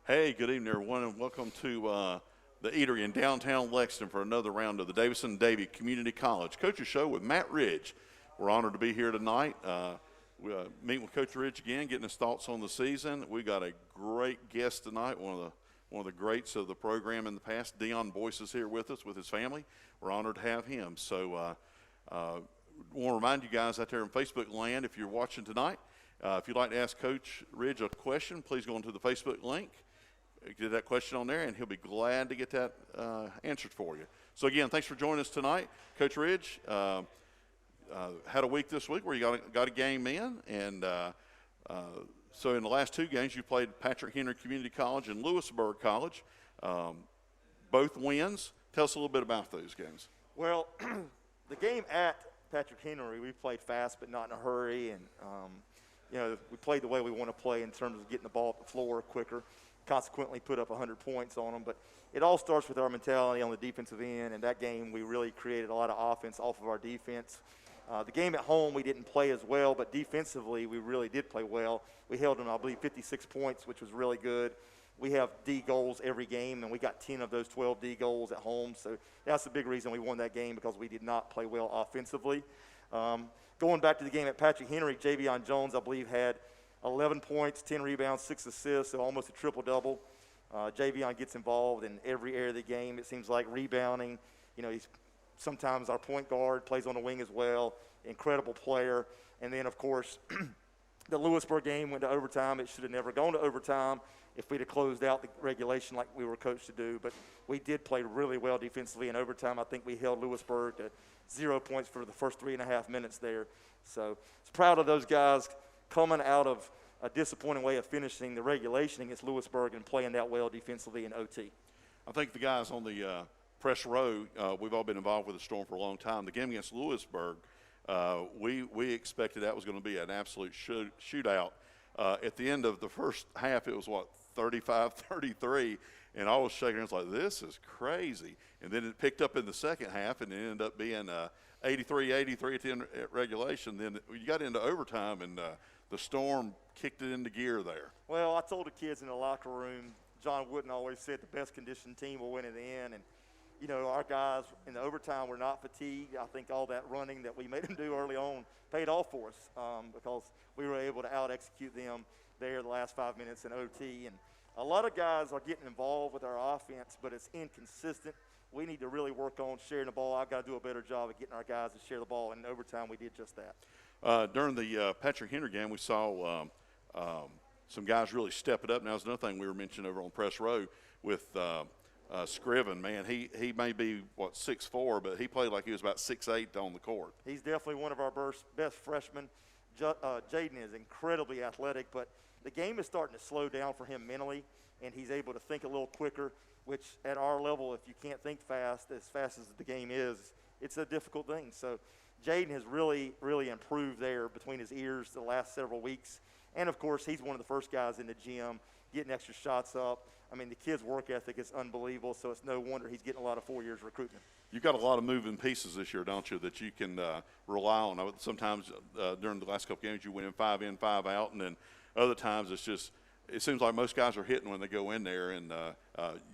Hey, good evening, everyone, and welcome to the Eatery in downtown Lexington for another round of the Davidson-Davie Community College Coaches Show with Matt Ridge. We're honored to be here tonight. We meet with Coach Ridge again, getting his thoughts on the season. We got a great guest tonight, one of the greats of the program in the past. Deon Boyce is here with us with his family. We're honored to have him. So want to remind you guys out there in Facebook land, if you're watching tonight, if you'd like to ask Coach Ridge a question, please go into the Facebook link. Get that question on there, and he'll be glad to get that answered for you. So, again, thanks for joining us tonight. Coach Ridge had a week this week where you got a game in, and so in the last two games you played Patrick Henry Community College and Lewisburg College, both wins. Tell us a little bit about those games. Well, the game at Patrick Henry, we played fast but not in a hurry, and we played the way we want to play in terms of getting the ball up the floor quicker. Consequently put up 100 points on them. But it all starts with our mentality on the defensive end, and that game we really created a lot of offense off of our defense. The game at home we didn't play as well, but defensively we really did play well. We held them, I believe, 56 points, which was really good. We have D goals every game, and we got 10 of those 12 D goals at home. So that's the big reason we won that game, because we did not play well offensively. Going back to the game at Patrick Henry, Javion Jones, I believe, had 11 points, 10 rebounds, 6 assists, so almost a triple-double. Javion gets involved in every area of the game. It seems like rebounding. He's sometimes our point guard, plays on the wing as well. Incredible player. And then, of course, the Lewisburg game went to overtime. It should have never gone to overtime if we'd have closed out the regulation like we were coached to do. But we did play really well defensively in overtime. I think we held Lewisburg to 0 points for the first 3.5 minutes there. So I was proud of those guys coming out of a disappointing way of finishing the regulation against Lewisburg and playing that well defensively in OT. I think the guys on the press row, we've all been involved with the Storm for a long time. The game against Lewisburg, we expected that was going to be an absolute shootout. At the end of the first half, it was, 35-33, and I was shaking hands like, this is crazy. And then it picked up in the second half, and it ended up being 83-83 at the end at regulation. Then you got into overtime, and the Storm kicked it into gear there. Well, I told the kids in the locker room, John Wooden always said the best conditioned team will win in the end. And, our guys in the overtime were not fatigued. I think all that running that we made them do early on paid off for us because we were able to out-execute them there the last 5 minutes in OT. And a lot of guys are getting involved with our offense, but it's inconsistent. We need to really work on sharing the ball. I've got to do a better job of getting our guys to share the ball. And in overtime, we did just that. During the Patrick Henry game, we saw some guys really step it up. Now, that's another thing we were mentioning over on press row with Scriven. Man, he may be, 6'4", but he played like he was about 6'8" on the court. He's definitely one of our best freshmen. Jaden is incredibly athletic, but the game is starting to slow down for him mentally, and he's able to think a little quicker, which at our level, if you can't think fast as the game is, it's a difficult thing. So Jaden has really, really improved there between his ears the last several weeks. And, of course, he's one of the first guys in the gym getting extra shots up. I mean, the kid's work ethic is unbelievable, so it's no wonder he's getting a lot of 4 years recruitment. You've got a lot of moving pieces this year, don't you, that you can rely on. Sometimes during the last couple games you went in 5 out, and then other times it seems like most guys are hitting when they go in there. And, a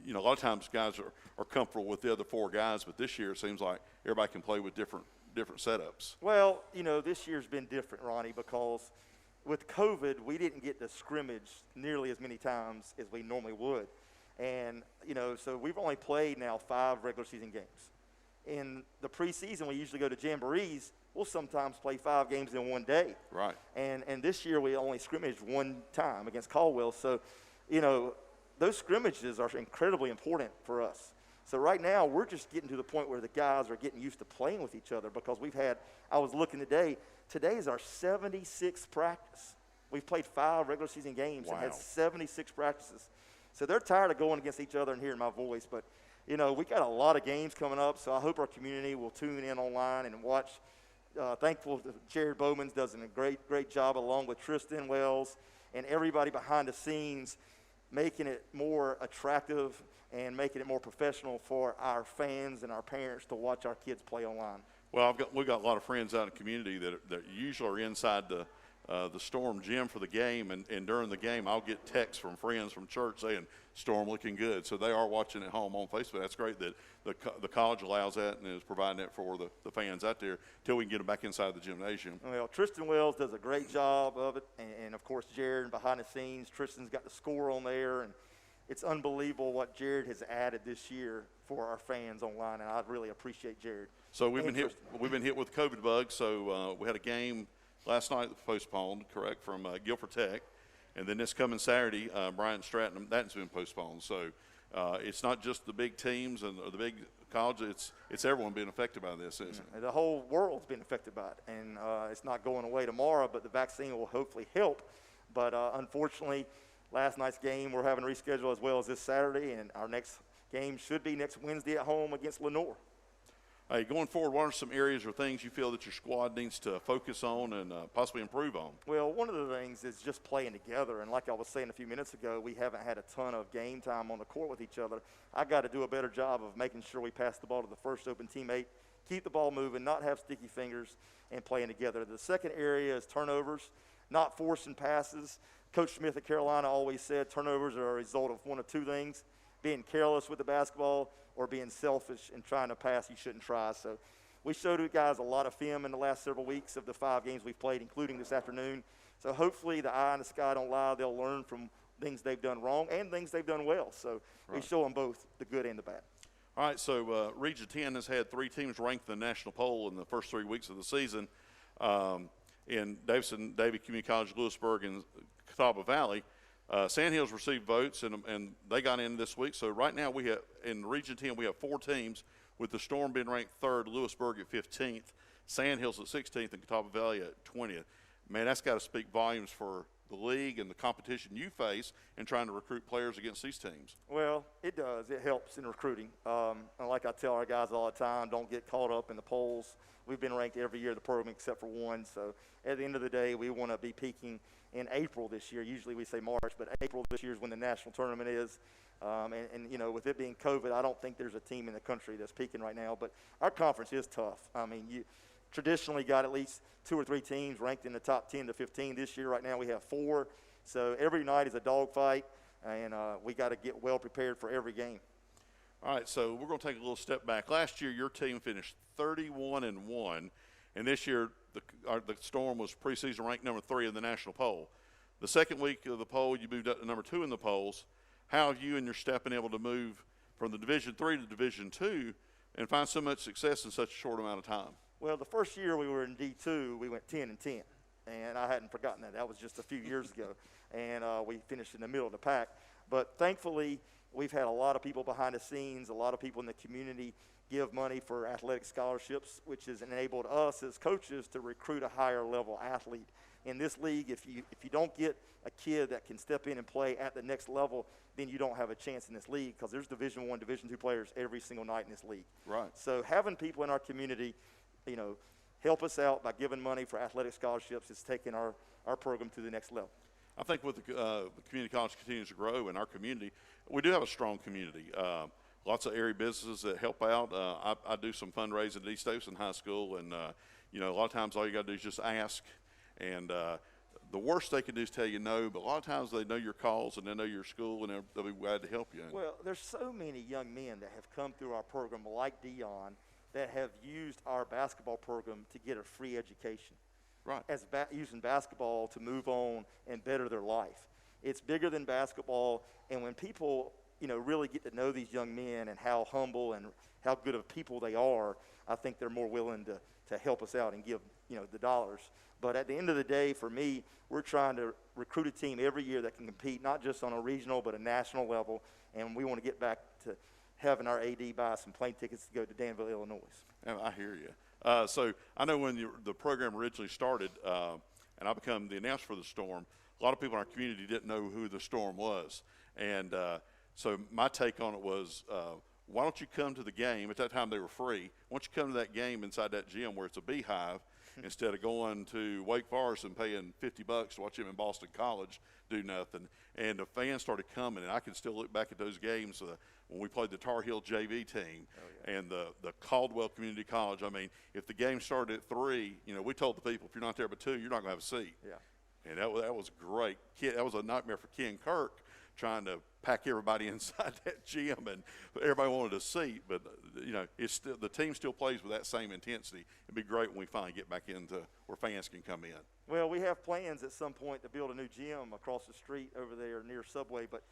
lot of times guys are comfortable with the other 4 guys, but this year it seems like everybody can play with different setups. Well, this year's been different, Ronnie, because with COVID, we didn't get to scrimmage nearly as many times as we normally would. And, so we've only played now 5 regular season games. In the preseason, we usually go to jamborees. We'll sometimes play 5 games in one day. Right. And this year we only scrimmaged one time against Caldwell. So, those scrimmages are incredibly important for us. So right now we're just getting to the point where the guys are getting used to playing with each other because I was looking today is our 76th practice. We've played 5 regular season games and had 76 practices. So they're tired of going against each other and hearing my voice. But, we got a lot of games coming up, so I hope our community will tune in online and watch. Thankful that Jared Bowman's does a great job along with Tristan Wells and everybody behind the scenes making it more attractive and making it more professional for our fans and our parents to watch our kids play online. Well, we've got a lot of friends out in the community that usually are inside the Storm gym for the game, and during the game I'll get texts from friends from church saying Storm looking good. So they are watching at home on Facebook. That's great that the college allows that and is providing that for the fans out there till we can get them back inside the gymnasium. Well, Tristan Wells does a great job of it, and of course Jared behind the scenes. Tristan's got the score on there, and it's unbelievable what Jared has added this year for our fans online, and I really appreciate Jared. So we've been hit with the COVID bug. So we had a game last night that was postponed, correct, from Guilford Tech, and then this coming Saturday, Bryant Stratton, that's been postponed. So it's not just the big teams and the big colleges; it's everyone being affected by this, isn't it? The whole world's been affected by it, and it's not going away tomorrow. But the vaccine will hopefully help. But unfortunately, last night's game we're having to reschedule as well as this Saturday, and our next game should be next Wednesday at home against Lenore. Hey, going forward, what are some areas or things you feel that your squad needs to focus on and possibly improve on? Well, one of the things is just playing together. And like I was saying a few minutes ago, we haven't had a ton of game time on the court with each other. I got to do a better job of making sure we pass the ball to the first open teammate, keep the ball moving, not have sticky fingers, and playing together. The second area is turnovers, not forcing passes. Coach Smith at Carolina always said turnovers are a result of one of two things: being careless with the basketball or being selfish and trying to pass you shouldn't try. So we showed you guys a lot of film in the last several weeks of the 5 games we've played, including this afternoon. So hopefully the eye in the sky don't lie. They'll learn from things they've done wrong and things they've done well. So we show them both, the good and the bad. All right, so Region 10 has had 3 teams ranked in the national poll in the first 3 weeks of the season. In Davidson-Davie Community College, Lewisburg, and Catawba Valley, Sandhills received votes, and they got in this week. So right now we have, in Region 10, we have 4 teams, with the Storm being ranked 3rd, Lewisburg at 15th, Sandhills at 16th, and Catawba Valley at 20th. Man, that's got to speak volumes for the league and the competition you face in trying to recruit players against these teams. Well, it does. It helps in recruiting. And like I tell our guys all the time, don't get caught up in the polls. We've been ranked every year in the program except for one. So at the end of the day, we want to be peaking in April this year. Usually we say March, but April this year is when the national tournament is. And you know, with it being COVID, I don't think there's a team in the country that's peaking right now. But our conference is tough. I mean, you traditionally got at least 2 or 3 teams ranked in the top 10 to 15. This year, right now, we have 4. So every night is a dogfight, and we got to get well prepared for every game. All right, so we're going to take a little step back. Last year, your team finished 31-1, and this year the Storm was preseason ranked number 3 in the national poll. The second week of the poll, you moved up to number 2 in the polls. How have you and your staff been able to move from the Division III to Division II and find so much success in such a short amount of time? Well, the first year we were in D2, we went 10-10, and I hadn't forgotten that. That was just a few years ago, and we finished in the middle of the pack. But thankfully, we've had a lot of people behind the scenes, a lot of people in the community give money for athletic scholarships, which has enabled us as coaches to recruit a higher level athlete. In this league, if you don't get a kid that can step in and play at the next level, then you don't have a chance in this league, because there's Division I, Division II players every single night in this league. Right. So having people in our community, you know, help us out by giving money for athletic scholarships is taking our program to the next level. I think with the community college continues to grow in our community, we do have a strong community. Lots of area businesses that help out. I do some fundraising at East Davidson High School, and you know, a lot of times all you got to do is just ask. And the worst they can do is tell you no, but a lot of times they know your calls and they know your school, and they'll be glad to help you. Well, there's so many young men that have come through our program, like Deon, that have used our basketball program to get a free education. Right. As using basketball to move on and better their life. It's bigger than basketball, and when people, you know, really get to know these young men and how humble and how good of people they are, I think they're more willing to help us out and give, you know, the dollars. But at the end of the day, for me, we're trying to recruit a team every year that can compete, not just on a regional but a national level, and we want to get back to having our AD buy some plane tickets to go to Danville, Illinois. I hear you. So I know when the program originally started, and I become the announcer for the Storm, a lot of people in our community didn't know who the Storm was. And so my take on it was, why don't you come to the game? At that time they were free. Why don't you come to that game inside that gym where it's a beehive instead of going to Wake Forest and paying $50 to watch him in Boston College do nothing. And the fans started coming, and I can still look back at those games when we played the Tar Heel JV team and the Caldwell Community College. I mean, if the game started at 3, you know, we told the people, if you're not there by 2, you're not going to have a seat. Yeah. And that was great. That was a nightmare for Ken Kirk trying to pack everybody inside that gym, and everybody wanted a seat. But it's still, the team still plays with that same intensity. It'd be great when we finally get back into where fans can come in. Well, we have plans at some point to build a new gym across the street over there near Subway, but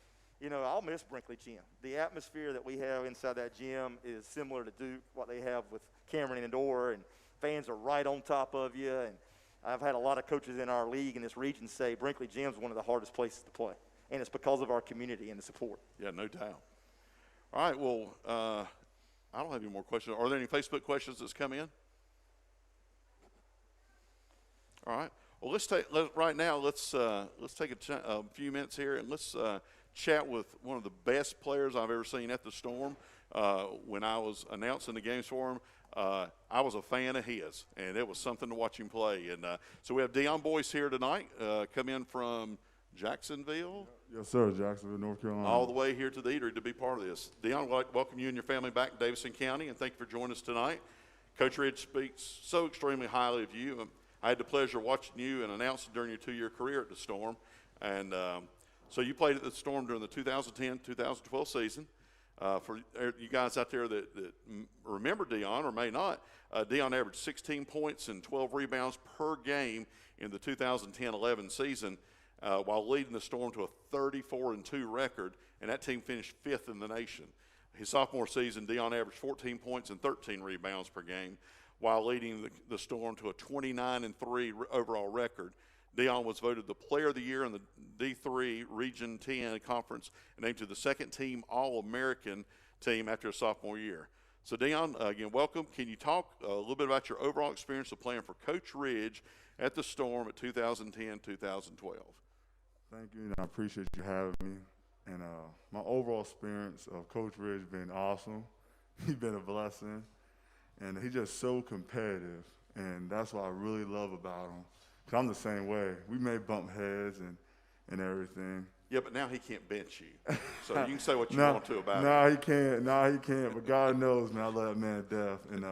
I'll miss Brinkley Gym. The atmosphere that we have inside that gym is similar to Duke, what they have with Cameron Indoor, and fans are right on top of you. And I've had a lot of coaches in our league in this region say Brinkley Gym is one of the hardest places to play, and it's because of our community and the support. Yeah, no doubt. All right, well, I don't have any more questions. Are there any Facebook questions that's come in? All right. Well, let's take a few minutes here, and let's chat with one of the best players I've ever seen at the Storm. When I was announcing the games for him, I was a fan of his, and it was something to watch him play. And so we have Deon Boyce here tonight, come in from Jacksonville. Yes, sir, Jacksonville, North Carolina. All the way here to the Eatery to be part of this. Deon, I'd like to welcome you and your family back to Davidson County, and thank you for joining us tonight. Coach Ridge speaks so extremely highly of you. I had the pleasure of watching you and announcing during your 2-year career at the Storm. And so you played at the Storm during the 2010-2012 season. For you guys out there that remember Deon or may not, Deon averaged 16 points and 12 rebounds per game in the 2010-11 season, while leading the Storm to a 34-2 record, and that team finished 5th in the nation. His sophomore season, Deon averaged 14 points and 13 rebounds per game, while leading the Storm to a 29-3 overall record. Deon was voted the Player of the Year in the D3 Region 10 Conference and named to the second-team All-American team after his sophomore year. So, Deon, again, welcome. Can you talk a little bit about your overall experience of playing for Coach Ridge at the Storm at 2010-2012? Thank you, and I appreciate you having me. And my overall experience of Coach Ridge has been awesome. He's been a blessing, and he's just so competitive, and that's what I really love about him. Because I'm the same way. We may bump heads and everything. Yeah, but now he can't bench you. So you can say what you want to about him. No, he can't. No, he can't. But God knows, man, I love that man to death. And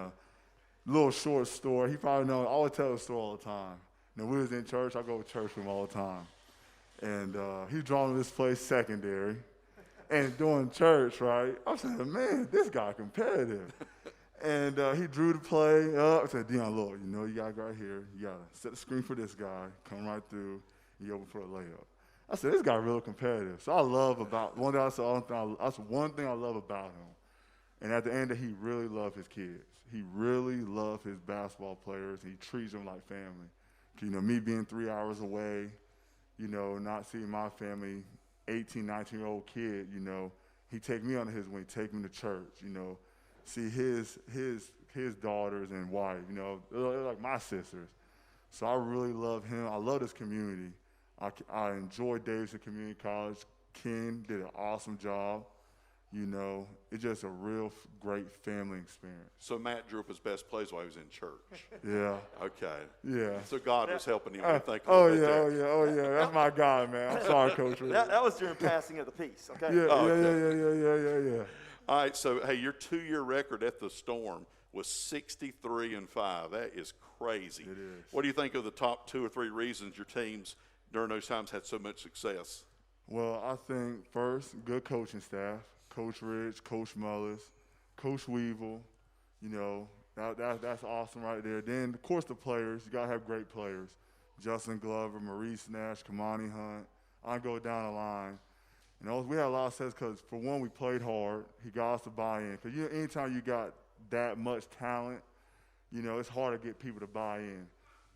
little short story. He probably knows. I always tell the story all the time. When we was in church, I go to church with him all the time. And he drawn to this place secondary. And during church, right, I said, man, this guy competitive. And he drew the play up. I said, Deon, look, you got to go right here. You got to set the screen for this guy, come right through, and you open for a layup. I said, this guy real competitive. So I love about, that's one thing I love about him. And at the end, he really loved his kids. He really loved his basketball players. He treats them like family. Me being 3 hours away, not seeing my family, 18, 19-year-old kid, he take me under his wing, take me to church, see his daughters and wife, they're like my sisters. So I really love him. I love this community. I enjoy Davidson Community College. Ken did an awesome job. It's just a real great family experience. So Matt drew up his best plays while he was in church. Yeah. Okay. Yeah. So God was helping him. Oh yeah. That's my guy, man. I'm sorry, Coach. That was during passing of the piece. Okay. Yeah. All right. So hey, your 2-year record at the Storm was 63-5. That is crazy. It is. What do you think of the top 2 or 3 reasons your teams during those times had so much success? Well, I think first, good coaching staff. Coach Ridge, Coach Mullins, Coach Weevil, that's awesome right there. Then, of course, the players. You got to have great players. Justin Glover, Maurice Nash, Kamani Hunt. I go down the line. We had a lot of success because, for one, we played hard. He got us to buy in. Because anytime you got that much talent, it's hard to get people to buy in.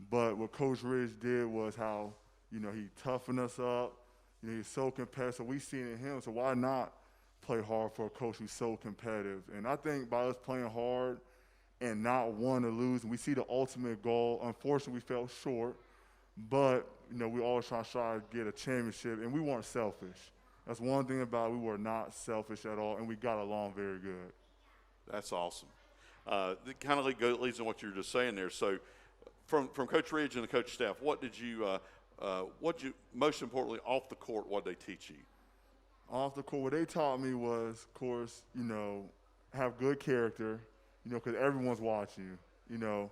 But what Coach Ridge did was how, he toughened us up. He's so competitive. So we seen it in him. So why not play hard for a coach who's so competitive? And I think by us playing hard and not wanting to lose, and we see the ultimate goal. Unfortunately, we fell short, but we always try to get a championship, and we weren't selfish. That's one thing about it. We were not selfish at all, and we got along very good. That's awesome. It kind of leads to what you were just saying there. So, from Coach Ridge and the coach staff, what did you most importantly off the court? What did they teach you? Off the court, what they taught me was, of course, have good character, because everyone's watching you.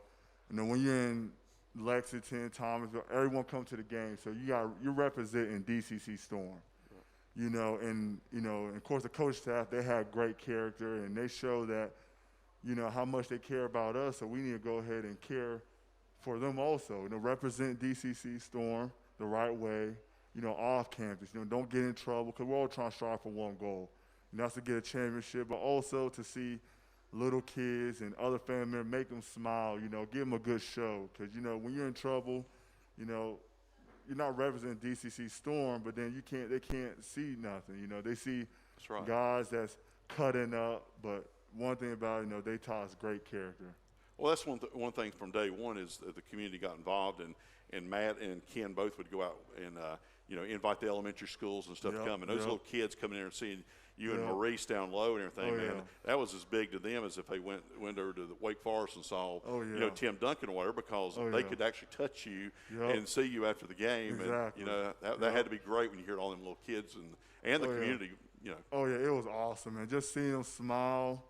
When you're in Lexington, Thomasville, everyone come to the game. So you're representing DCC Storm. And of course the coach staff, they have great character, and they show that, how much they care about us. So we need to go ahead and care for them also. Represent DCC Storm the right way, off campus. Don't get in trouble, because we're all trying to strive for one goal. That's to get a championship, but also to see little kids and other family members, make them smile, give them a good show. Because, when you're in trouble, you're not representing DCC Storm, but then they can't see nothing. They see That's right. guys that's cutting up, but one thing about it, they taught us great character. Well, that's one thing from day one is that the community got involved, and Matt and Ken both would go out and invite the elementary schools and stuff to come. And those little kids coming in and seeing you and Maurice down low and everything, man, that was as big to them as if they went over to the Wake Forest and saw Tim Duncan or whatever, because they could actually touch you and see you after the game. Exactly. And that had to be great when you heard all them little kids and the community. Oh yeah, it was awesome, man. Just seeing them smile.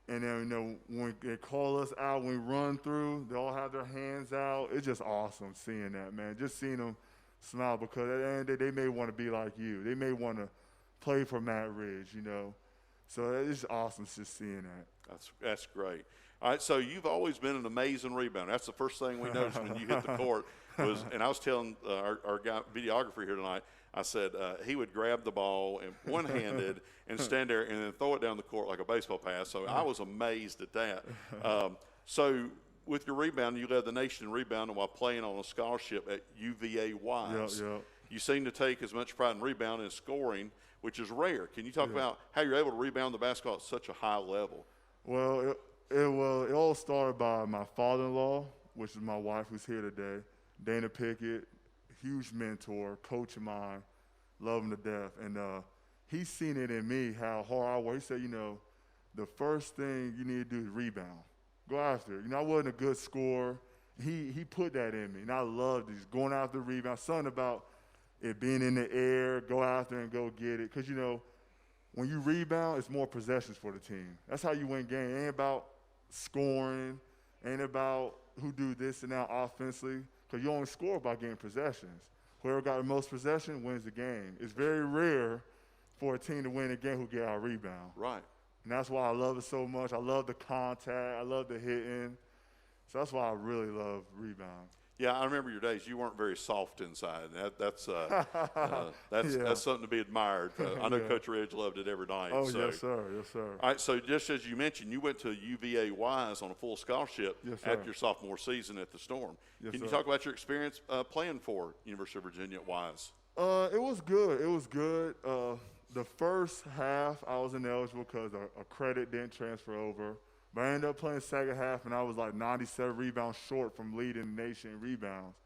And then, when they call us out, when we run through, they all have their hands out. It's just awesome seeing that, man. Just seeing them smile, because at the end of the day, they may want to be like you. They may want to play for Matt Ridge, So it's awesome just seeing that. That's great. All right, so you've always been an amazing rebounder. That's the first thing we noticed when you hit the court and I was telling our guy, videographer here tonight, I said he would grab the ball and one-handed and stand there and then throw it down the court like a baseball pass. So I was amazed at that. So with your rebound, you led the nation in rebounding while playing on a scholarship at UVA-Wise. Yep. You seem to take as much pride in rebounding as scoring, which is rare. Can you talk about how you're able to rebound the basketball at such a high level? Well, it all started by my father-in-law, which is my wife who's here today, Dana Pickett, huge mentor, coach of mine, love him to death. And he's seen it in me, how hard I work. He said, the first thing you need to do is rebound. Go after it. I wasn't a good scorer. He put that in me, and I loved it. Just going after the rebound. Something about it being in the air, go after and go get it. Because, when you rebound, it's more possessions for the team. That's how you win games. It ain't about scoring. Ain't about who do this and that offensively. Because you only score by getting possessions. Whoever got the most possession wins the game. It's very rare for a team to win a game who get out rebound. Right. And that's why I love it so much. I love the contact. I love the hitting. So that's why I really love rebound. Yeah, I remember your days. You weren't very soft inside. That's something to be admired. I know Coach Ridge loved it every night. Oh, yes, sir. Yes, sir. All right, so just as you mentioned, you went to UVA-Wise on a full scholarship after your sophomore season at the Storm. Yes, Can you sir. talk about your experience playing for University of Virginia at Wise? It was good. It was good. The first half, I was ineligible because a credit didn't transfer over. But I ended up playing the second half, and I was like 97 rebounds short from leading the nation in rebounds.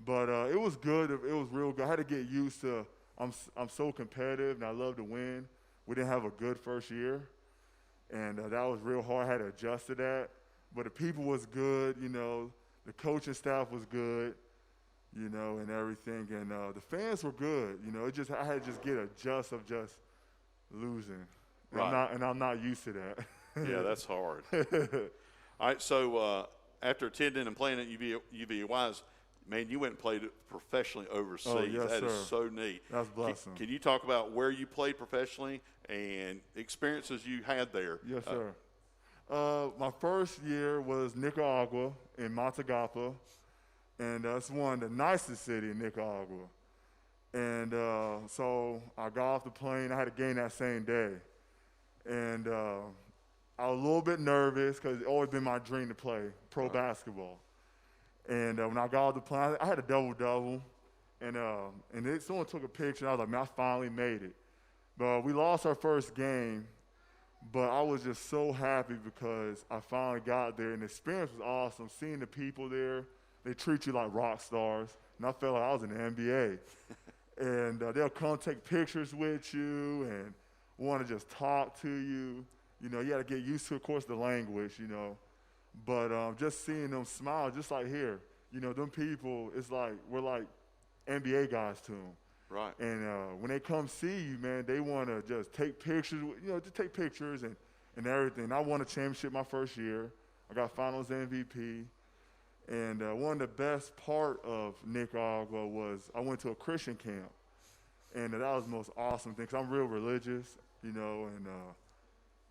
But it was good. It was real good. I had to get used to I'm so competitive, and I love to win. We didn't have a good first year, and that was real hard. I had to adjust to that. But the people was good, The coaching staff was good, and everything. And the fans were good. I had to just get adjust of just losing. Right. And I'm not used to that. Yeah, that's hard. All right, so after attending and playing at UVA-Wise, man, you went and played professionally overseas. Oh, yes, That is sir. so neat. That's blessing. Can you talk about where you played professionally and experiences you had there? Yes, sir. My first year was Nicaragua in Matagalpa, and that's one of the nicest cities in Nicaragua. And so I got off the plane. I had a game that same day. And I was a little bit nervous because it's always been my dream to play pro basketball. And when I got off the plane, I had a double-double. And someone took a picture, and I was like, man, I finally made it. But we lost our first game. But I was just so happy because I finally got there, and the experience was awesome. Seeing the people there, they treat you like rock stars. And I felt like I was in the NBA. And they'll come take pictures with you and want to just talk to you. You got to get used to, of course, the language, But just seeing them smile, just like here, them people, it's like we're like NBA guys to them. Right. And when they come see you, man, they want to just take pictures, just take pictures and everything. I won a championship my first year. I got finals MVP. And one of the best part of Nicaragua was I went to a Christian camp. And that was the most awesome thing, because I'm real religious, and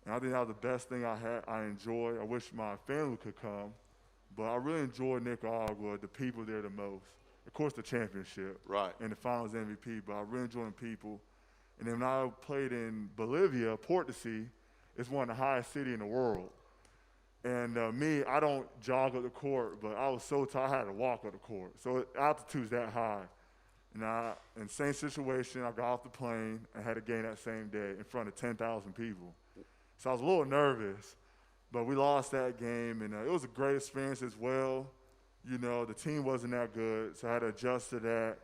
I think that was the best thing I enjoy. I wish my family could come, but I really enjoyed Nicaragua, the people there the most. Of course, the championship. Right. And the finals MVP, but I really enjoyed the people. And then when I played in Bolivia, Port de Sea, it's one of the highest cities in the world. And me, I don't jog up the court, but I was so tired I had to walk up the court. So altitude's that high. And in the same situation, I got off the plane and had a game that same day in front of 10,000 people. So I was a little nervous, but we lost that game, and it was a great experience as well. The team wasn't that good, so I had to adjust to that.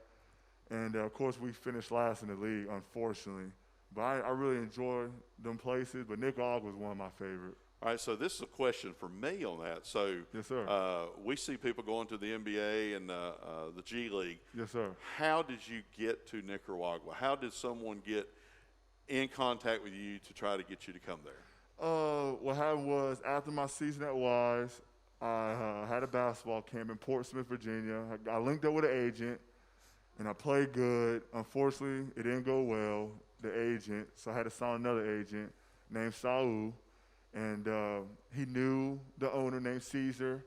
And, of course, we finished last in the league, unfortunately. But I really enjoy them places, but Nicaragua was one of my favorites. All right, so this is a question for me on that. So Yes, sir. We see people going to the NBA and the G League. Yes, sir. How did you get to Nicaragua? How did someone get in contact with you to try to get you to come there? What happened was, after my season at Wise, I had a basketball camp in Portsmouth, Virginia. I linked up with an agent, and I played good. Unfortunately, it didn't go well, the agent, so I had to sign another agent named Saul. And he knew the owner named Caesar,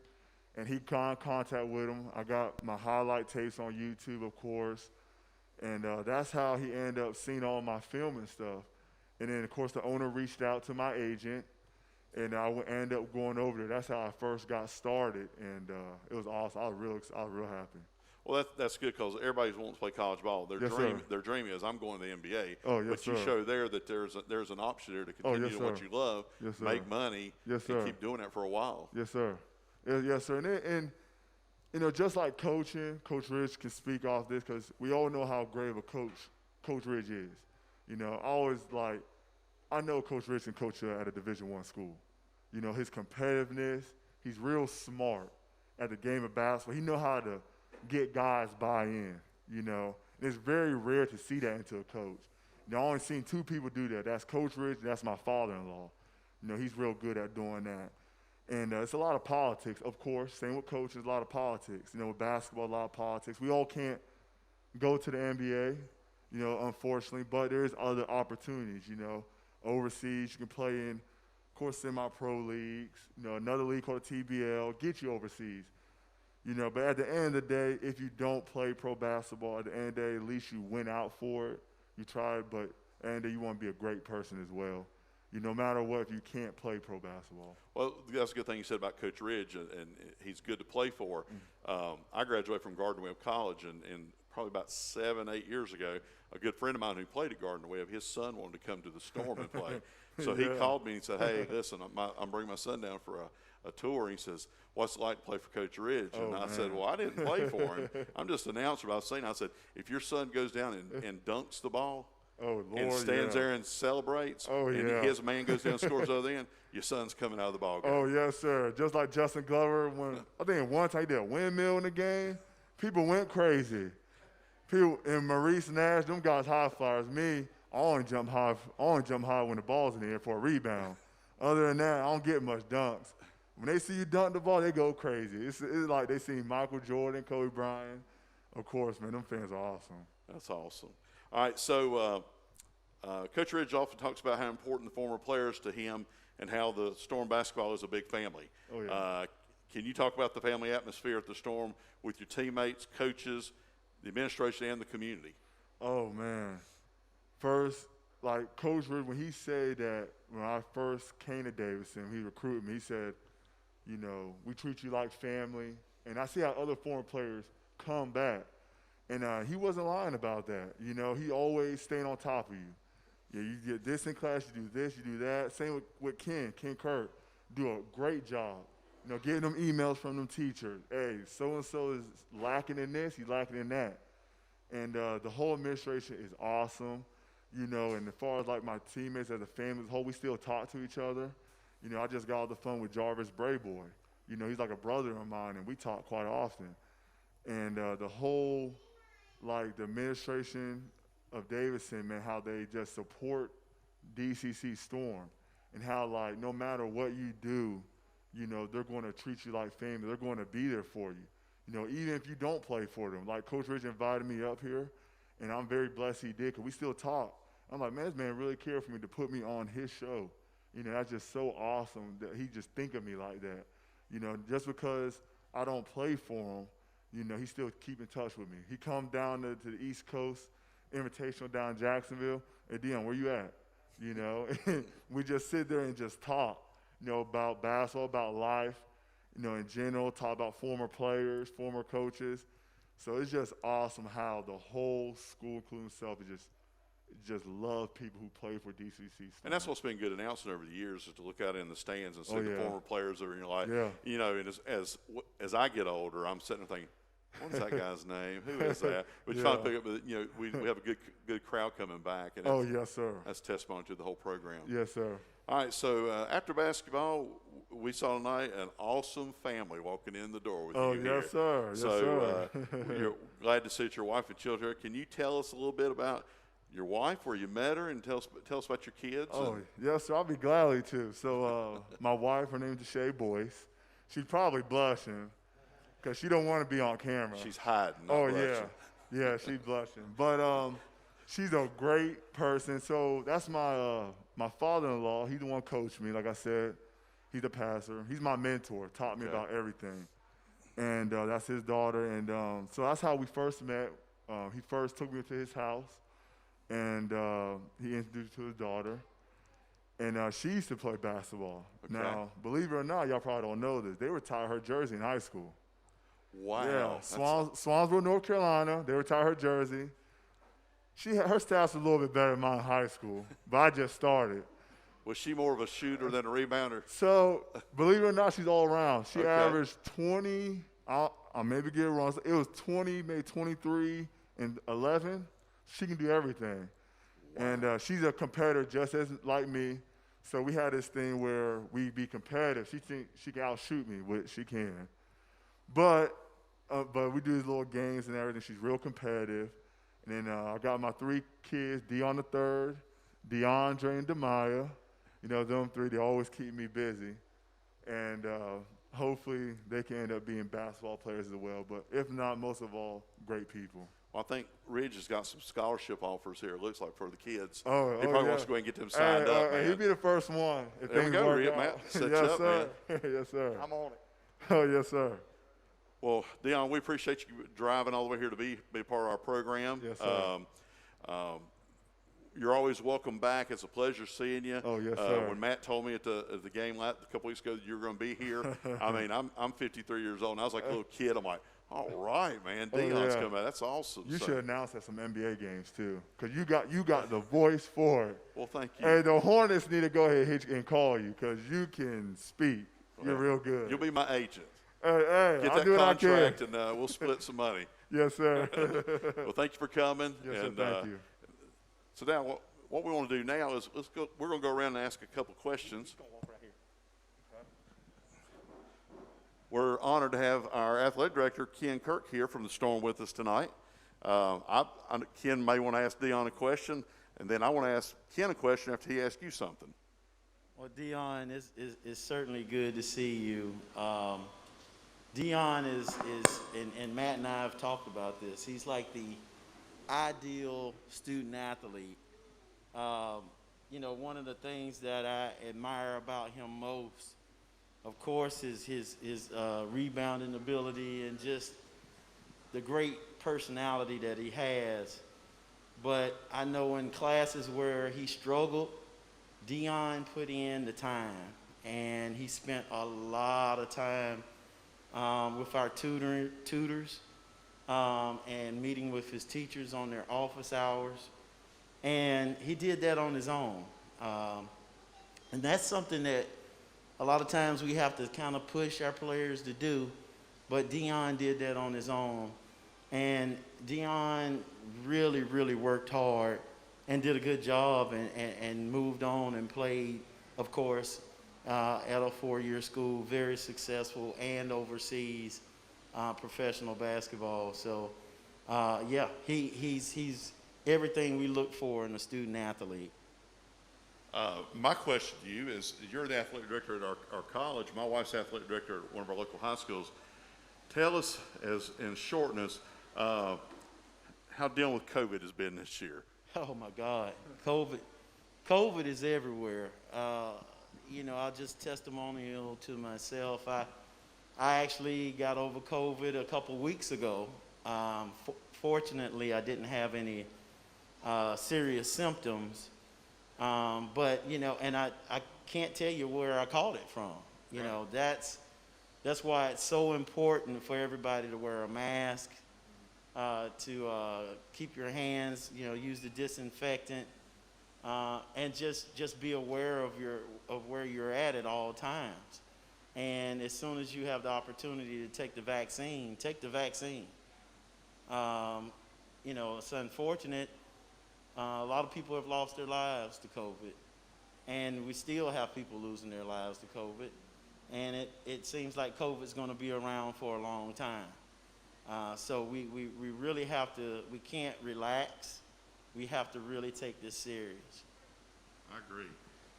and he got in contact with him. I got my highlight tapes on YouTube, of course, and that's how he ended up seeing all my film and stuff. And then, of course, the owner reached out to my agent, and I ended up going over there. That's how I first got started, and it was awesome. I was real happy. Well, that's good, because everybody's wanting to play college ball. Their dream is, I'm going to the NBA. Oh, yes, but you sir. show there that there's an option there to continue yes, to what sir. you love, Yes, sir. make money, Yes, and sir. keep doing that for a while. Yes, sir. Yes, sir. And just like coaching, Coach Ridge can speak off this, because we all know how great of a coach Coach Ridge is. I know Coach Ridge can coach at a Division I school. His competitiveness, he's real smart at the game of basketball. He knows how to get guys buy-in, It's very rare to see that into a coach. I only seen two people do that. That's Coach Ridge, and that's my father-in-law. He's real good at doing that. And it's a lot of politics, of course. Same with coaches, a lot of politics. With basketball, a lot of politics. We all can't go to the NBA, unfortunately, but there's other opportunities, Overseas, you can play in, of course, semi-pro leagues, another league called TBL, get you overseas. But at the end of the day, if you don't play pro basketball, at the end of the day, at least you went out for it. You tried, but at the end of the day, you want to be a great person as well. No matter what, if you can't play pro basketball. Well, that's a good thing you said about Coach Ridge, and he's good to play for. I graduated from Gardner Webb College, and probably about 7-8 years ago, a good friend of mine who played at Gardner Webb, his son wanted to come to the Storm and play. So he called me and said, hey, listen, I'm bringing my son down for a tour. He says, what's it like to play for Coach Ridge? And I said, well, I didn't play for him. I'm just an announcer. But I was saying, I said, if your son goes down and dunks the ball, and stands there and celebrates, and his man goes down and scores the other end, your son's coming out of the ball game. Oh, yes, sir. Just like Justin Glover, I think one time he did a windmill in the game, people went crazy. People, and Maurice Nash, them guys high flyers. Me, I only jump high when the ball's in the air for a rebound. Other than that, I don't get much dunks. When they see you dunk the ball, they go crazy. It's like they see Michael Jordan, Kobe Bryant. Of course, man, them fans are awesome. That's awesome. All right, so Coach Ridge often talks about how important the former players to him and how the Storm basketball is a big family. Oh, yeah. Can you talk about the family atmosphere at the Storm with your teammates, coaches, the administration, and the community? Oh, man. First, like Coach Ridge, when he said that when I first came to Davidson, he recruited me, he said, we treat you like family. And I see how other former players come back. And he wasn't lying about that. He always staying on top of you. Yeah, you get this in class, you do this, you do that. Same with Ken Kirk. Do a great job. Getting them emails from them teachers. Hey, so-and-so is lacking in this, he's lacking in that. And the whole administration is awesome. And as far as like my teammates as a family as a whole, we still talk to each other. I just got all the fun with Jarvis Brayboy. He's like a brother of mine, and we talk quite often. And the whole, the administration of Davidson, man, how they just support DCC Storm, and how, no matter what you do, you know, they're going to treat you like family. They're going to be there for you. You know, even if you don't play for them. Like Coach Rich invited me up here, and I'm very blessed he did because we still talk. I'm like, man, this man really cared for me to put me on his show. You know, that's just so awesome that he just think of me like that. You know, just because I don't play for him, you know, he still keep in touch with me. He come down to the East Coast, Invitational down in Jacksonville. Hey, Deon, where you at? You know, we just sit there and just talk, you know, about basketball, about life, you know, in general, talk about former players, former coaches. So it's just awesome how the whole school, including himself, just love people who play for DCC. And that's what's been good announcing over the years is to look out in the stands and see Oh, the yeah. former players that are in your life. Yeah. You know, and as I get older, I'm sitting there thinking, what is that guy's name? Who is that? We're trying to pick up, you know, we have a good crowd coming back. And Oh, yes, sir. that's testimony to the whole program. Yes, sir. All right, so after basketball, we saw tonight an awesome family walking in the door with Oh, you yes, here. sir. Yes, So sir. you're glad to see that your wife and children. Can you tell us a little bit about your wife, where you met her, and tell us about your kids? Oh, yes, sir. I'll be gladly to. So my wife, her name is Deon Boyce. She's probably blushing because she don't want to be on camera. She's hiding. Not Oh, blushing. yeah, she's blushing. But she's a great person. So that's my father-in-law. He's the one coached me. Like I said, he's a pastor. He's my mentor. Taught me about everything. And that's his daughter. And so that's how we first met. He first took me to his house, and he introduced me to his daughter. And she used to play basketball. Okay. Now, believe it or not, y'all probably don't know this. They retired her jersey in high school. Wow. Yeah, Swansboro, North Carolina. They retired her jersey. Her stats were a little bit better than mine in high school, but I just started. Was she more of a shooter than a rebounder? So, believe it or not, she's all around. She Okay. averaged 20, I'll maybe get it wrong. It was 20, maybe 23, and 11. She can do everything. Wow. And she's a competitor just as like me. So we had this thing where we be competitive. She thinks she can outshoot me, which she can. But we do these little games and everything. She's real competitive. And then I got my 3 kids, Deon the third, DeAndre, and Demaya. You know, them 3, they always keep me busy. And hopefully they can end up being basketball players as well. But if not, most of all, great people. Well, I think Ridge has got some scholarship offers here, it looks like, for the kids. He Oh, probably yeah. wants to go ahead and get them signed up, man. He'd be the first one. If There we things go, work Ridge, out. Matt. Set you Yes, up, sir. Yes, sir. I'm on it. Oh, yes, sir. Well, Deon, we appreciate you driving all the way here to be a part of our program. Yes, sir. You're always welcome back. It's a pleasure seeing you. Oh, yes, sir. When Matt told me at the game a couple weeks ago that you were going to be here, I mean, I'm 53 years old, and I was like a little kid. I'm like, all right, man, Deon's yeah. coming out. That's awesome. You So- should announce at some NBA games, too, because you got the voice for it. Well, thank you. Hey, the Hornets need to go ahead and call you because you can speak. You're real good. You'll be my agent. Hey, Get I'll that do what I can. contract, and we'll split some money. Yes, sir. Well, thank you for coming. Yes, sir, and, thank you. So now, what we want to do now is we're going to go around and ask a couple questions. Just gonna walk right here. We're honored to have our athletic director, Ken Kirk, here from the Storm with us tonight. Ken may want to ask Deon a question, and then I want to ask Ken a question after he asks you something. Well, Deon, it's certainly good to see you. Deon is and Matt and I have talked about this. He's like the ideal student athlete. You know, one of the things that I admire about him most, of course, is his rebounding ability and just the great personality that he has. But I know in classes where he struggled, Deon put in the time, and he spent a lot of time with our tutors and meeting with his teachers on their office hours. And he did that on his own. And that's something that a lot of times we have to kind of push our players to do, but Deon did that on his own. And Deon really, really worked hard and did a good job and moved on and played, of course, at a 4-year school, very successful, and overseas professional basketball. So, yeah, he's everything we look for in a student athlete. My question to you is, you're the athletic director at our college. My wife's athletic director at one of our local high schools. Tell us, as in shortness, how dealing with COVID has been this year. Oh my God, COVID is everywhere. I'll just testimonial to myself. I actually got over COVID a couple weeks ago. Fortunately, I didn't have any serious symptoms. But and I can't tell you where I caught it from. That's why it's so important for everybody to wear a mask, to keep your hands, use the disinfectant, and just be aware of where you're at all times. And as soon as you have the opportunity to take the vaccine, take the vaccine. It's unfortunate. A lot of people have lost their lives to COVID, and we still have people losing their lives to COVID, and it seems like COVID is going to be around for a long time. So we really have to, we can't relax. We have to really take this serious. I agree.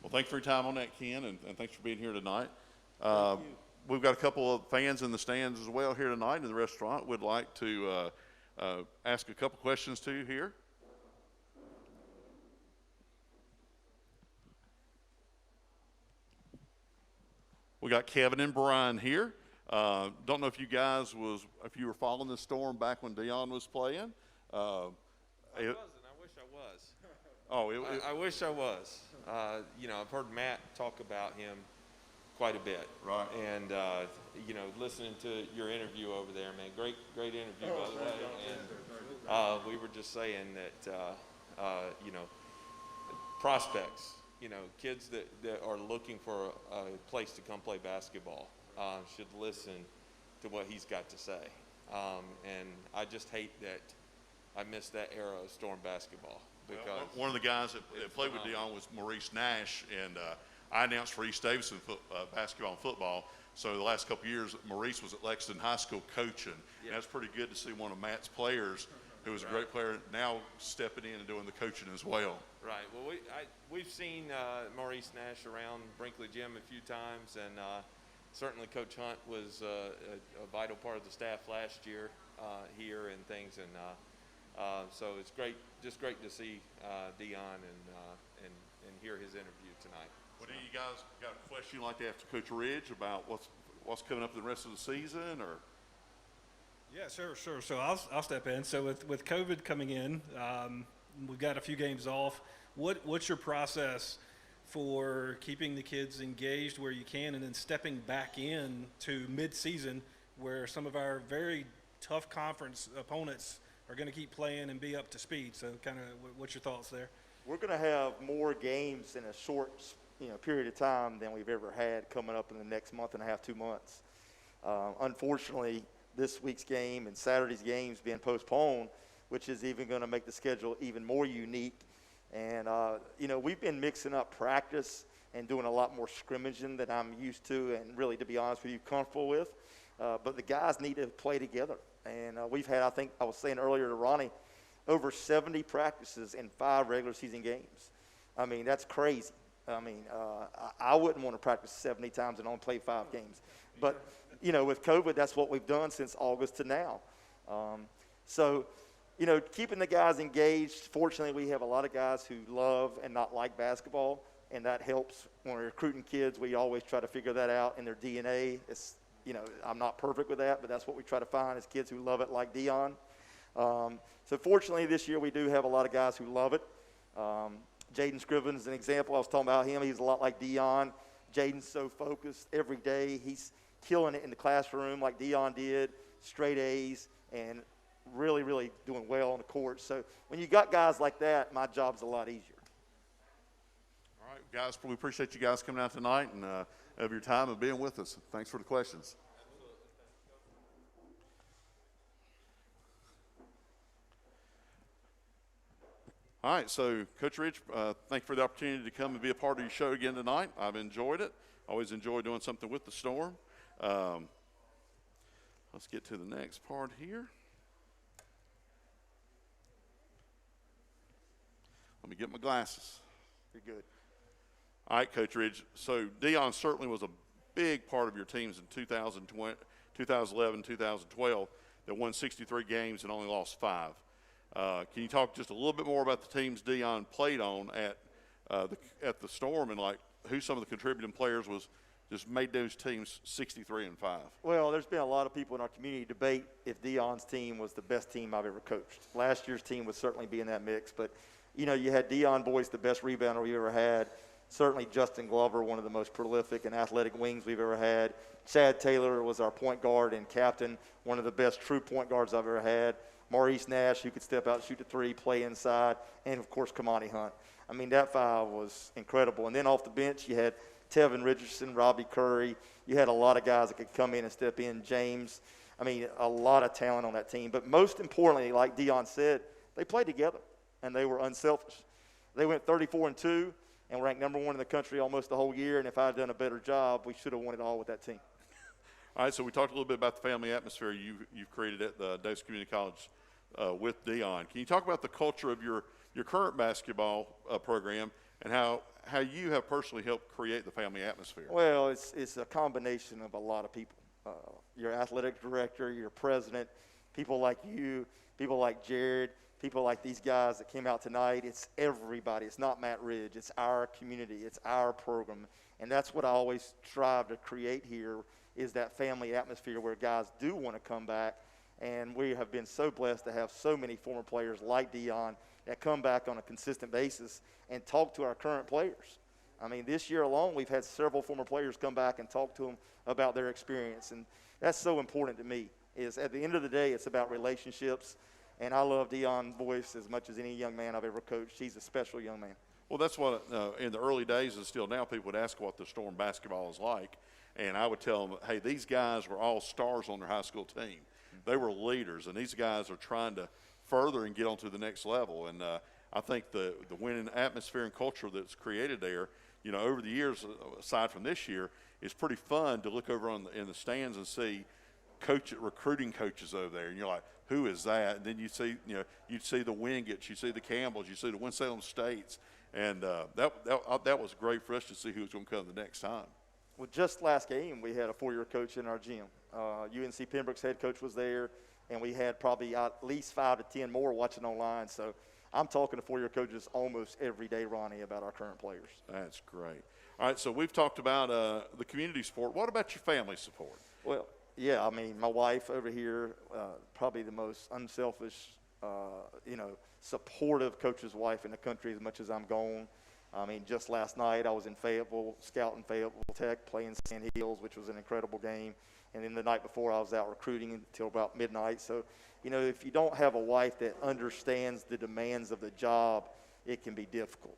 Well, thanks for your time on that, Ken, and thanks for being here tonight. Thank you. We've got a couple of fans in the stands as well here tonight in the restaurant. We'd like to ask a couple questions to you here. We got Kevin and Brian here. Don't know if you guys if you were following the Storm back when Deon was playing. I wasn't. I wish I was. Oh, I wish I was. I've heard Matt talk about him quite a bit. Right. And listening to your interview over there, man, great interview by the way. And we were just saying that prospects, kids that are looking for a place to come play basketball should listen to what he's got to say. And I just hate that I missed that era of Storm basketball. Because one of the guys that played with Deon was Maurice Nash, and I announced for East Davidson basketball and football. So the last couple of years, Maurice was at Lexington High School coaching. Yeah. And that's pretty good to see one of Matt's players, who was a great player, now stepping in and doing the coaching as well. Right. Well, we've seen Maurice Nash around Brinkley Gym a few times, and certainly Coach Hunt was a vital part of the staff last year here and things, and so it's just great to see Deon and hear his interview tonight. What do you guys got a question you'd like to ask Coach Ridge about what's coming up in the rest of the season, or? Yeah, sure. So I'll step in. So with COVID coming in, we've got a few games off. What's your process for keeping the kids engaged where you can, and then stepping back in to mid-season where some of our very tough conference opponents are going to keep playing and be up to speed? So kind of what's your thoughts there? We're going to have more games in a short period of time than we've ever had coming up in the next month and a half, 2 months. Unfortunately, this week's game and Saturday's games being postponed, which is even going to make the schedule even more unique. And, we've been mixing up practice and doing a lot more scrimmaging than I'm used to and really, to be honest with you, comfortable with. But the guys need to play together. And we've had, I think I was saying earlier to Ronnie, over 70 practices in 5 regular season games. I mean, that's crazy. I mean, I wouldn't want to practice 70 times and only play 5 games. But, with COVID, that's what we've done since August to now. So, keeping the guys engaged. Fortunately, we have a lot of guys who love and not like basketball, and that helps. When we're recruiting kids, we always try to figure that out in their DNA. It's, I'm not perfect with that, but that's what we try to find, is kids who love it like Deon. So fortunately, this year we do have a lot of guys who love it. Jaden Scriven is an example. I was talking about him. He's a lot like Deon. Jaden's so focused every day. He's killing it in the classroom like Deon did, straight A's, and really, really doing well on the court. So when you got guys like that, my job's a lot easier. All right, guys, we appreciate you guys coming out tonight and of your time and being with us. Thanks for the questions. All right, so Coach Ridge, thank you for the opportunity to come and be a part of your show again tonight. I've enjoyed it. Always enjoy doing something with the Storm. Let's get to the next part here. Let me get my glasses. You're good. All right, Coach Ridge. So Deon certainly was a big part of your teams in 2011, 2012 that won 63 games and only lost 5. Can you talk just a little bit more about the teams Deon played on at the Storm, and like who some of the contributing players was just made those teams 63-5? Well, there's been a lot of people in our community debate if Deon's team was the best team I've ever coached. Last year's team would certainly be in that mix, but you had Deon Boyce, the best rebounder we ever had. Certainly Justin Glover, one of the most prolific and athletic wings we've ever had. Chad Taylor was our point guard and captain, one of the best true point guards I've ever had. Maurice Nash, who could step out, shoot the three, play inside, and, of course, Kamani Hunt. I mean, that five was incredible. And then off the bench, you had Tevin Richardson, Robbie Curry. You had a lot of guys that could come in and step in. James. I mean, a lot of talent on that team. But most importantly, like Deon said, they played together, and they were unselfish. They went 34-2 and ranked number 1 in the country almost the whole year. And if I had done a better job, we should have won it all with that team. All right, so we talked a little bit about the family atmosphere you've created at the Davis Community College with Deon. Can you talk about the culture of your current basketball program and how you have personally helped create the family atmosphere? Well, it's a combination of a lot of people. Your athletic director, your president, people like you, people like Jared, people like these guys that came out tonight. It's everybody. It's not Matt Ridge. It's our community. It's our program. And that's what I always strive to create here, is that family atmosphere where guys do want to come back. And we have been so blessed to have so many former players like Deon that come back on a consistent basis and talk to our current players. I mean, this year alone, we've had several former players come back and talk to them about their experience. And that's so important to me, is at the end of the day, it's about relationships. And I love Deon Boyce as much as any young man I've ever coached. He's a special young man. Well, that's what in the early days and still now people would ask what the Storm basketball is like. And I would tell them, hey, these guys were all stars on their high school team. They were leaders, and these guys are trying to further and get on to the next level. And I think the winning atmosphere and culture that's created there, over the years, aside from this year, it's pretty fun to look over in the stands and see recruiting coaches over there. And you're like, who is that? And then you see, you'd see the Wingets, you see the Campbells, you see the Winston-Salem States. And that was great for us to see who was going to come the next time. Well, just last game, we had a 4-year coach in our gym. UNC Pembroke's head coach was there, and we had probably at least 5 to 10 more watching online. So I'm talking to 4-year coaches almost every day, Ronnie, about our current players. That's great. All right, so we've talked about the community support. What about your family support? Well, yeah, I mean, my wife over here, probably the most unselfish, supportive coach's wife in the country as much as I'm gone. I mean, just last night I was in Fayetteville, scouting Fayetteville Tech, playing Sand Hills, which was an incredible game. And then the night before I was out recruiting until about midnight. So, if you don't have a wife that understands the demands of the job, it can be difficult.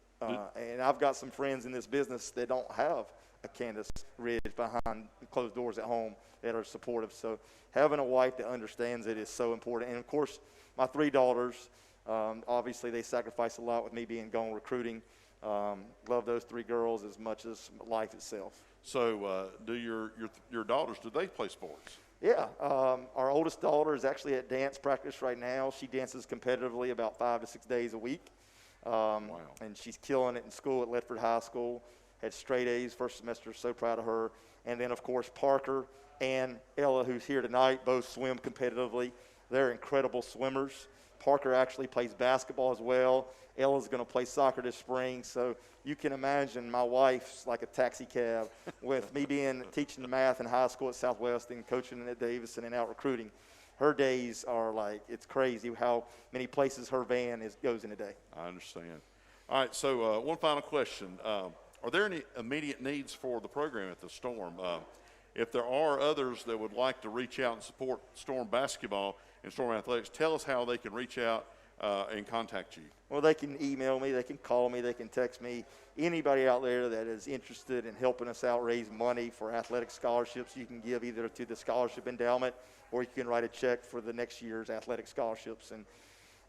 And I've got some friends in this business that don't have a Candace Ridge behind closed doors at home that are supportive. So having a wife that understands it is so important. And, of course, my 3 daughters, obviously they sacrifice a lot with me being gone recruiting. Love those 3 girls as much as life itself. So do your daughters, do they play sports? Yeah. Our oldest daughter is actually at dance practice right now. She dances competitively about 5 to 6 days a week. Wow. And she's killing it in school at Ledford High School. Had straight A's first semester. So proud of her. And then, of course, Parker and Ella, who's here tonight, both swim competitively. They're incredible swimmers. Parker actually plays basketball as well. Ella's going to play soccer this spring. So you can imagine my wife's like a taxi cab with me teaching math in high school at Southwest and coaching at Davidson and out recruiting. Her days are like, it's crazy how many places her van goes in a day. I understand. All right, so one final question. Are there any immediate needs for the program at the Storm? If there are others that would like to reach out and support Storm basketball and Storm athletics, tell us how they can reach out and contact you. Well, they can email me, they can call me, they can text me. Anybody out there that is interested in helping us out raise money for athletic scholarships, you can give either to the scholarship endowment or you can write a check for the next year's athletic scholarships. And,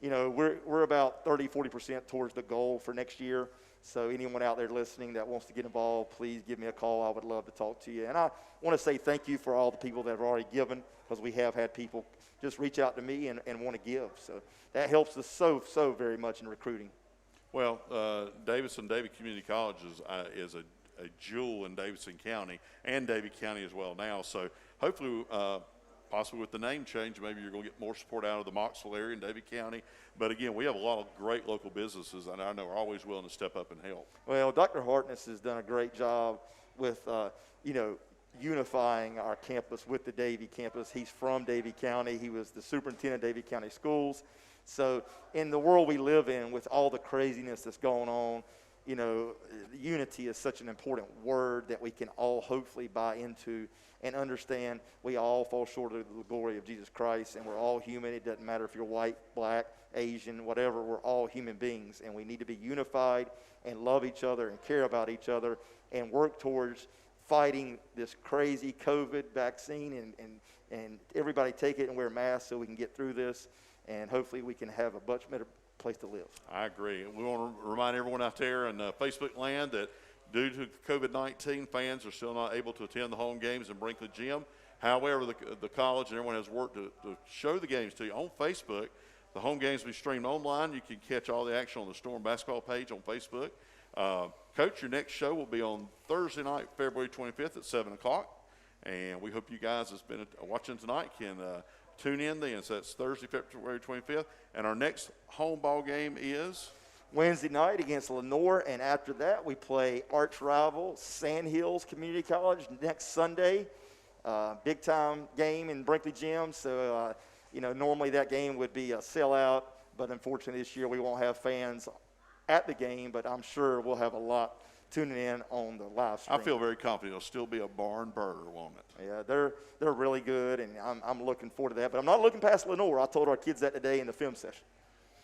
we're about 30-40% towards the goal for next year. So anyone out there listening that wants to get involved, please give me a call. I would love to talk to you. And I want to say thank you for all the people that have already given, because we have had people just reach out to me and want to give. So that helps us so very much in recruiting. Well, Davidson-Davie Community College is a jewel in Davidson County and Davie County as well now. So hopefully, possibly with the name change, maybe you're going to get more support out of the Moxville area in Davie County. But again, we have a lot of great local businesses, and I know are always willing to step up and help. Well, Dr. Hartness has done a great job with, unifying our campus with the Davie campus. He's from Davie County. He was the superintendent of Davie County Schools. So in the world we live in, with all the craziness that's going on, unity is such an important word that we can all hopefully buy into and understand. We all fall short of the glory of Jesus Christ, and we're all human. It doesn't matter if you're white, black, Asian, whatever. We're all human beings, and we need to be unified and love each other and care about each other and work towards fighting this crazy COVID vaccine and everybody take it and wear masks so we can get through this, and hopefully we can have a much better place to live. I agree. We want to remind everyone out there in Facebook land that due to COVID-19, fans are still not able to attend the home games in Brinkley Gym. However, the college and everyone has worked to show the games to you on Facebook. The home games will be streamed online. You can catch all the action on the Storm basketball page on Facebook. Coach, your next show will be on Thursday night, February 25th at 7 o'clock. And we hope you guys that's been watching tonight can tune in then. So that's Thursday, February 25th. And our next home ball game is Wednesday night against Lenore, and after that we play arch rival Sand Hills Community College next Sunday. Big time game in Brinkley Gym. So, normally that game would be a sellout, but unfortunately this year we won't have fans at the game, but I'm sure we'll have a lot tuning in on the live stream. I feel very confident it'll still be a barn burner, won't it? Yeah, they're really good, and I'm looking forward to that. But I'm not looking past Lenore. I told our kids that today in the film session.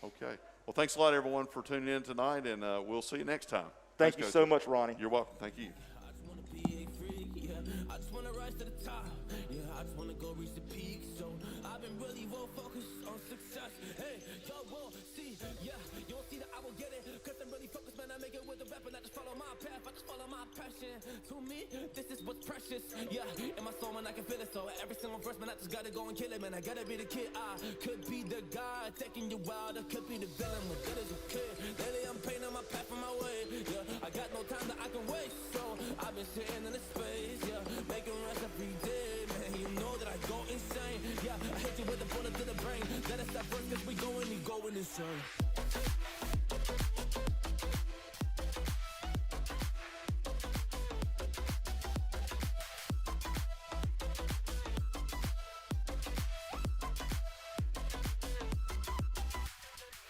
Okay. Well, thanks a lot, everyone, for tuning in tonight, and we'll see you next time. Thank you so much, Ronnie. You're welcome. Thank you. I just wanna be a freak, yeah. I just wanna rise to the top, yeah. I just wanna go reach the peak zone. I've been really well focused on success. Hey, y'all will see, yeah. You won't see that I will get it, cause I'm really focused, man. I make it with the rap and I just follow my path. I just follow my passion. To me, this is what's precious, yeah. In my soul, man, I can feel it. So every single verse, man, I just gotta go and kill it, man. I gotta be the kid. I could be the guy taking you wild. I could be the villain, but good as a kid. Lately, I'm painting my path on my way, yeah. I got no time that I can waste, so I've been sitting in the space, yeah. Making rest every day, man. You know that I go insane, yeah. I hit you with a bullet to the brain. Let us stop first, cause we going insane.